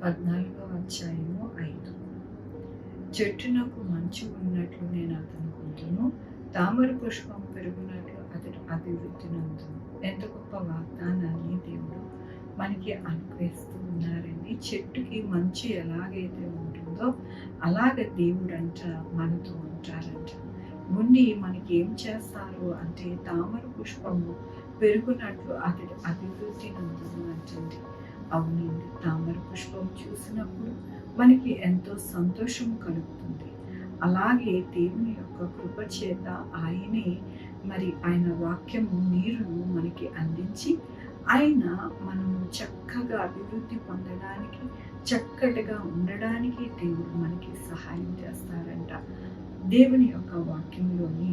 14:5. చెట్టునకు మంచు ఉన్నట్లు నేను అతను కుందును, తామర పుష్పం పెరుగునట్లు అతడు అభివృద్ధి నందును. ఎంత గొప్ప వాగ్దానాన్ని దేవుడు మనకి అనుగ్రహిస్తూ ఉన్నారండి. చెట్టుకి మంచు ఎలాగైతే ఉంటుందో అలాగ దేవుడంట మనతో ఉంటారంట. ఉండి మనకి ఏం చేస్తారు అంటే తామర పుష్పము పెరుగునట్లు అతడు అభివృద్ధి నందును అంటుంది. అవునండి, తామర పుష్పం చూసినప్పుడు మనకి ఎంతో సంతోషం కలుగుతుంది. అలాగే దేవుని యొక్క కృప చేత ఆయనే ఆయన వాక్యము నీరును మనకి అందించి ఆయన మనము చక్కగా అభివృద్ధి పొందడానికి, చక్కటిగా ఉండడానికి దేవుడు మనకి సహాయం చేస్తారంట. దేవుని యొక్క వాక్యంలోని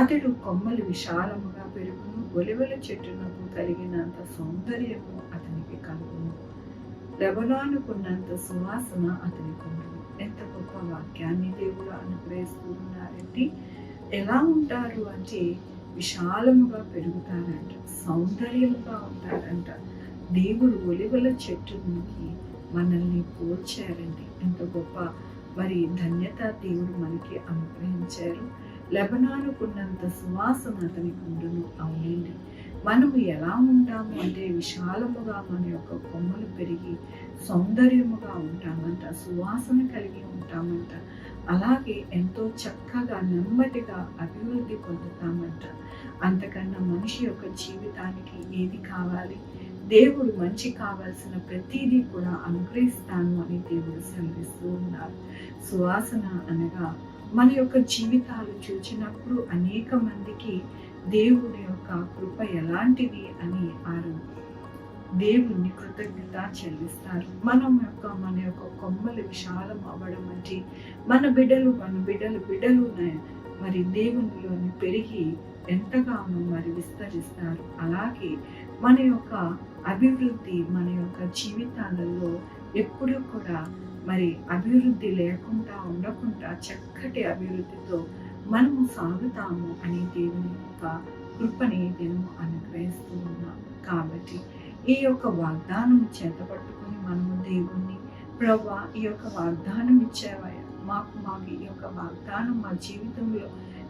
అతడు కొమ్మలు విశాలముగా పెరుగును, ఒలివల చెట్టునకు కలిగినంత సౌందర్యము అతనికి కలుగును, లెబనానుకున్నంత సువాసన అతనికి ఉండును. ఎంత గొప్ప వాక్యాన్ని దేవుడు అనుగ్రహిస్తూ ఉన్నారంటే ఎలా ఉంటారు అంటే విశాలముగా పెరుగుతారంట, సౌందర్యముగా ఉంటారంట. దేవుడు ఒలివల చెట్టుకి మనల్ని పోల్చారండి. ఎంత గొప్ప ధన్యత దేవుడు మనకి అనుగ్రహించారు. లెబనానుకున్నంత సువాసన అతనికి ఉండును. అవునండి, మనము ఎలా ఉంటాము అంటే విశాలముగా మన యొక్క కొమ్మలు పెరిగి సౌందర్యముగా ఉంటామంట, సువాసన కలిగి ఉంటామంట. అలాగే ఎంతో చక్కగా నెమ్మదిగా అభివృద్ధి పొందుతామంట. అంతకన్నా మనిషి యొక్క జీవితానికి ఏది కావాలి? దేవుడు మంచి కావాల్సిన ప్రతిదీ కూడా అనుగ్రహిస్తాను అని దేవుడు సెలవిస్తూ ఉన్నారు. సువాసన అనగా మన యొక్క జీవితాలు చూచినప్పుడు అనేక మందికి దేవుడి యొక్క కృప ఎలాంటిది అని వారు దేవుణ్ణి కృతజ్ఞత చెల్లిస్తారు. మన యొక్క కొమ్మలు విశాలం అవ్వడం అంటే మన బిడ్డలు దేవునిలోని పెరిగి ఎంతగానో విస్తరిస్తారు. అలాగే మన యొక్క అభివృద్ధి మన యొక్క జీవితాలలో ఎప్పుడూ కూడా అభివృద్ధి లేకుండా ఉండకుండా చక్కటి అభివృద్ధితో మనము సాగుతాము అని దేవుని యొక్క కృపని నేను అనుగ్రహిస్తూ ఉన్నాము. కాబట్టి ఈ యొక్క వాగ్దానం చేతపట్టుకుని మనము దేవుణ్ణి, ప్రభువా ఈ యొక్క వాగ్దానం ఇచ్చావయ్యా, మాకు ఈ యొక్క వాగ్దానం మా జీవితంలో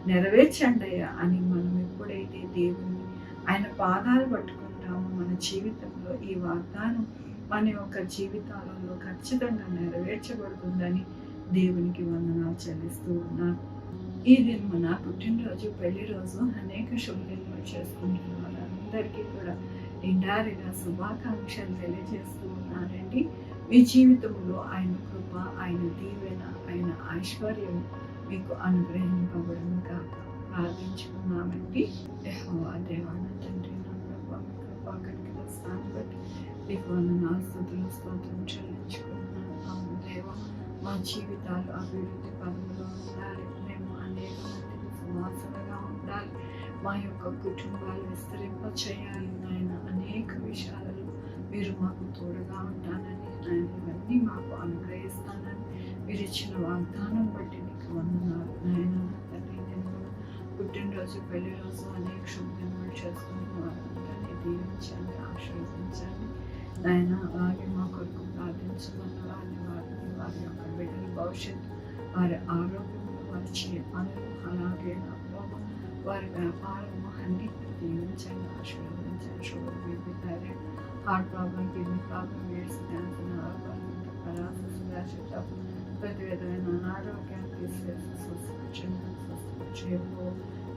నెరవేర్చండి అయ్యా అని మనం ఎప్పుడైతే దేవుణ్ణి ఆయన పాదాలు పట్టుకుంటామో మన జీవితంలో ఈ వాగ్దానం మన యొక్క జీవితాలలో ఖచ్చితంగా నెరవేర్చబడుతుందని దేవునికి వందనాలు చెల్లిస్తూ ఉన్నాను. ఈ దినం నా పుట్టినరోజు, పెళ్లి రోజు, అనేక శుభదినాలు చేసుకుంటున్న వాళ్ళందరికీ కూడా నిండారిగా శుభాకాంక్షలు తెలియజేస్తూ ఉన్నానండి. మీ జీవితంలో ఆయన కృప, ఆయన దీవెన, ఆయన ఐశ్వర్యం మీకు అనుగ్రహింపబడును కాక ప్రార్థించుకున్నామండి. యెహోవా దేవా నా తండ్రి, నా ప్రభువా, మీ కృపా కనికర స్థానం బట్టి మీకు వందనాలు, స్తుతులు, స్తోత్రం చెల్లించుకున్నాను. అవును దేవా, మా జీవితాలు అభివృద్ధి పదములో ఉండాలి. మేము అనేక మందికి సువాసనగా ఉండాలి. మా యొక్క కుటుంబాలు విస్తరింప చేయాలి. నాయన అనేక విషయాలలో మీరు మాకు తోడుగా ఉంటానని, నాయన ఇవన్నీ మాకు అనుగ్రహిస్తానని మీరు ఇచ్చిన వాగ్దానం బట్టి నీకు వందనాలు. నాయన నా తండ్రి, నేను పుట్టినరోజు, పెళ్లి రోజు, అనేక శుభదినాలు చేసుకుని వారందరినీ దీవించండి, ఆశీర్వదించండి. నాయన అలాగే మా కొరకు ప్రార్థించుకున్న వారి యొక్క బిడ్డల భవిష్యత్తు, వారి ఆరోగ్యంలో, వారి పనులు, అలాగే వారి వ్యాపారము అన్నిటిని దీవించండి, ఆశీర్వదించండి. Sugar, BP, thyroid, heart problem, kidney problem, AIDS, cancer, నరపాలు, పరాసిస్, వ్యాసటప్, ప్రతి విధమైన అనారోగ్యాన్ని తీసివేసి స్వస్థపరిచేయు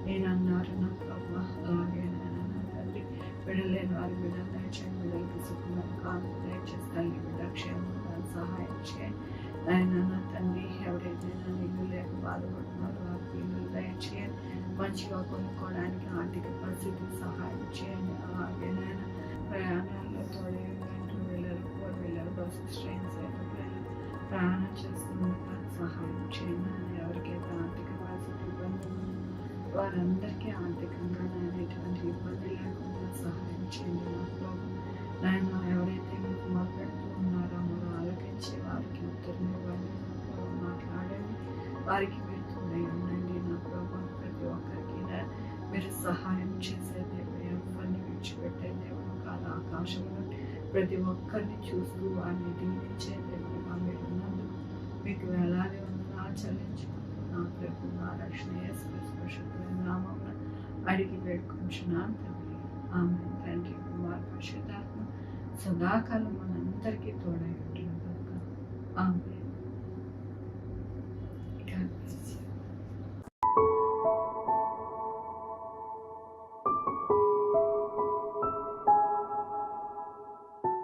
నేను అన్నారు నా ప్రభు. అలాగే నా తండ్రి, బిడ్డలేని వారి బిడ్డలు దయచేయండి, బిడ్డలకి సుఖమైన కాలం దయచేసి తల్లి బిడ్డ క్షేమంగా సహాయం చేయండి. నాయన నా తండ్రి, ఎవరైతే నా ఇల్లు లేక బాధపడుతున్నారో వారికి ఇల్లు దయచేయండి, మంచిగా కొనుక్కోవడానికి ఆర్థిక పరిస్థితి సహాయం చేయండి. అలాగే నాయన ప్రయాణాల్లో తోడే వీళ్ళకి 4 వీలర్ బస్సెస్, ట్రైన్స్, ప్రయాణం చేస్తున్న సహాయం చేయండి. ఎవరికైతే ఆర్థిక పరిస్థితి ఇబ్బంది ఉందో వారందరికీ ఆర్థికంగా నేను ఎటువంటి ఇబ్బంది లేకుండా సహాయం చేయండి. నా ప్రభు నాయన, ఎవరైతే మీకు మాట్లాడుతూ ఉన్నారో మీరు ఆలోచించి వారికి ఉత్తరం ఇవ్వండి. మాట్లాడండి, వారికి మీరు తోడై ఉండండి. నా ప్రభు ప్రతి ఒక్కరికి మీరు సహాయం చేసే దేవుడు, ఎవరిని విడిచిపెట్టే దేవుడు కాదు. ఆకాశంలో ప్రతి ఒక్కరిని చూస్తూ వారిని దీవించే దేవుడుగా మీరు ఉన్నందుకు మీకు వేలాది వందనాలు చెల్లించుకుంటున్నాం ప్రభు. నా రక్షణ యేసుక్రీస్తు పరిశుద్ధమైన నామమున అడిగి వేడుకుంటున్నాను తండ్రి. ఆమె తండ్రి కుమార పరిశుద్ధాత్మ సదాకాలం మనందరికీ తోడై ఉంటున్న ఆమె.